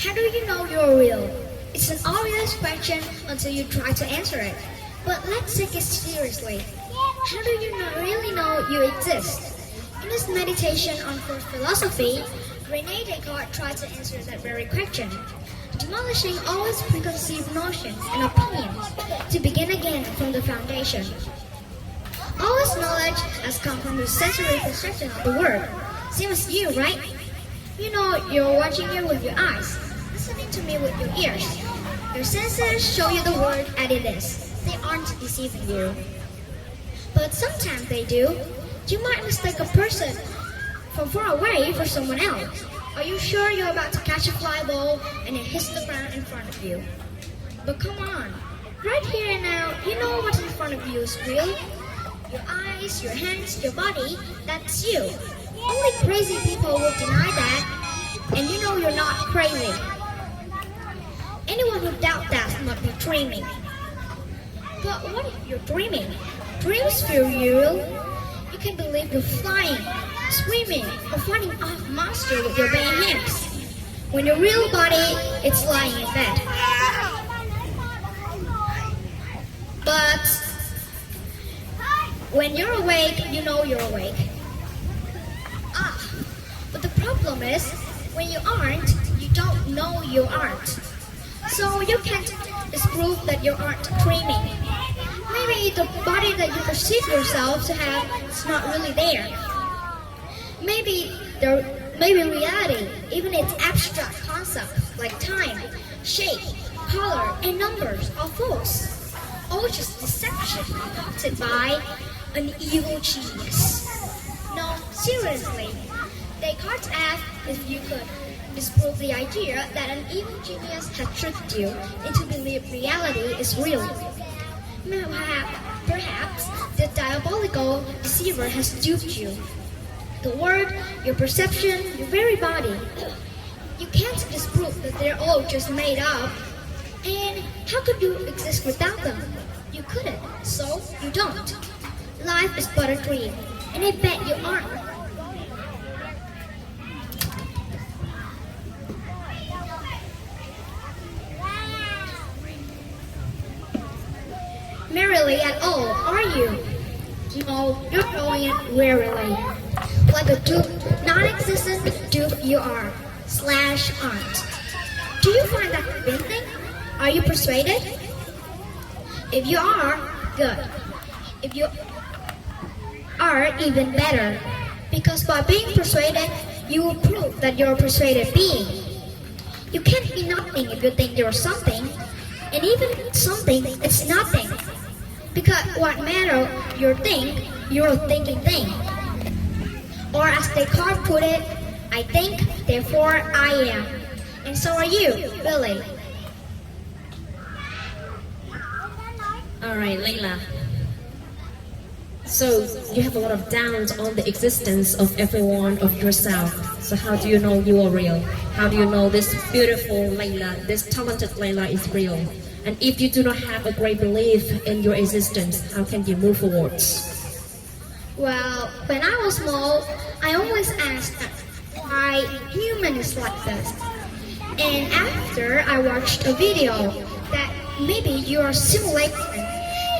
How do you know you're real? It's an obvious question until you try to answer it. But let's take it seriously. How do you really know you exist? In his meditation on philosophy, René Descartes tried to answer that very question, demolishing all his preconceived notions and opinions to begin again from the foundation. All his knowledge has come from his sensory perception of the world. Same as you, right? You know you're watching it with your eyes, listening to me with your ears. Your senses show you the world as it is. They aren't deceiving you. But sometimes they do. You might mistake a person from far away for someone else. Are you sure you're about to catch a fly ball and it hits the ground in front of you? But come on, right here and now, you know what's in front of you is real. Your eyes, your hands, your body, that's you. Only crazy people will deny that, and you know you're not crazy. Anyone who doubts that must be dreaming. But what if you're dreaming? Dreams feel real. You can believe you're flying, swimming, or fighting off monsters with your bare hands. When your real body is lying in bed. But when you're awake, you know you're awake. But the problem is, when you aren't, you don't know you aren't. So you can't disprove that you aren't dreaming. Maybe the body that you perceive yourself to have is not really there. Maybe reality, even its abstract concepts like time, shape, color, and numbers are false. All just deception concocted by an evil genius. No, seriously, Descartes asked if you could disprove the idea that an evil genius had tricked you into believing reality is real. Perhaps the diabolical deceiver has duped you. The world, your perception, your very body. You can't disprove that they're all just made up. And how could you exist without them? You couldn't, so you don't. Life is but a dream, and I bet you aren't. Merrily at all, are you? No, you're going it wearily. Like a dupe, non-existent dupe you are, / aren't. Do you find that convincing? Are you persuaded? If you are, good. If you are, even better. Because by being persuaded, you will prove that you're a persuaded being. You can't be nothing if you think you're something. And even if it's something, it's nothing. Because what matter you think, you're a thinking thing. Or as Descartes put it, I think, therefore I am. And so are you, really. Alright, Layla. So you have a lot of doubts on the existence of everyone of yourself. So how do you know you are real? How do you know this beautiful Layla, this talented Layla is real? And if you do not have a great belief in your existence, how can you move forwards? Well, when I was small, I always asked why human is like this. And after I watched a video that maybe you're a simulation,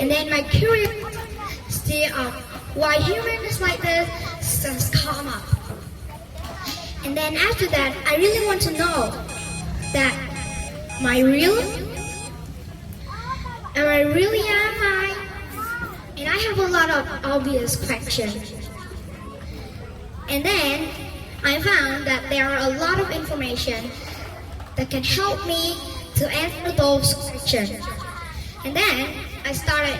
and then my curiosity of why human is like this has come up. And then after that, I really want to know that am I real? Am I really am I? And I have a lot of obvious questions. And then I found that there are a lot of information that can help me to answer those questions. And then I started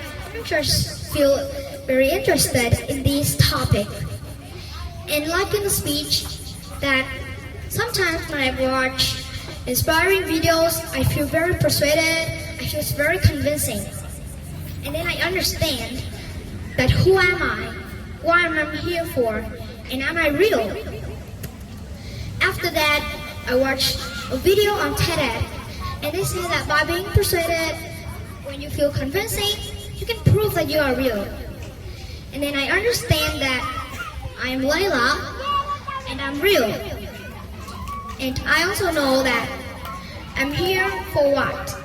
feel very interested in this topic. And like in the speech, that sometimes when I watch inspiring videos, I feel very persuaded. I feel it's very convincing. And then I understand that who am I, what am I here for, and am I real? After that, I watched a video on TED, and they say that by being persuaded, when you feel convincing, you can prove that you are real. And then I understand that I'm Layla, and I'm real. And I also know that I'm here for what?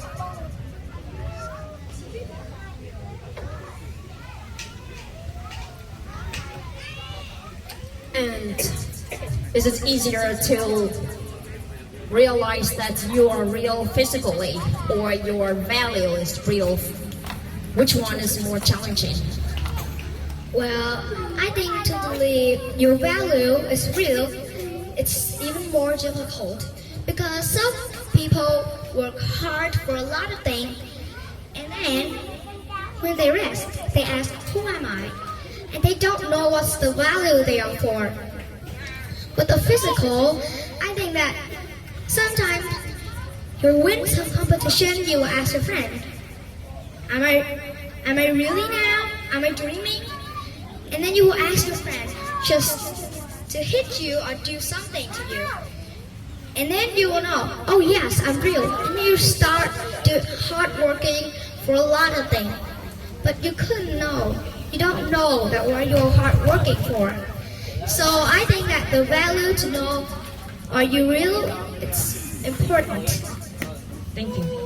And is it easier to realize that you are real physically or your value is real? Which one is more challenging? Well, I think to believe your value is real, it's even more difficult because some people work hard for a lot of things and then when they rest, they ask, who am I? And they don't know what's the value they are for. But the physical, I think that sometimes you win some competition, you will ask your friend, am I really now? Am I dreaming? And then you will ask your friend just to hit you or do something to you. And then you will know, oh yes, I'm real. And you start to hard working for a lot of things. But you couldn't know. You don't know that what you're hard working for. So I think that the value to know, are you real? It's important. Thank you.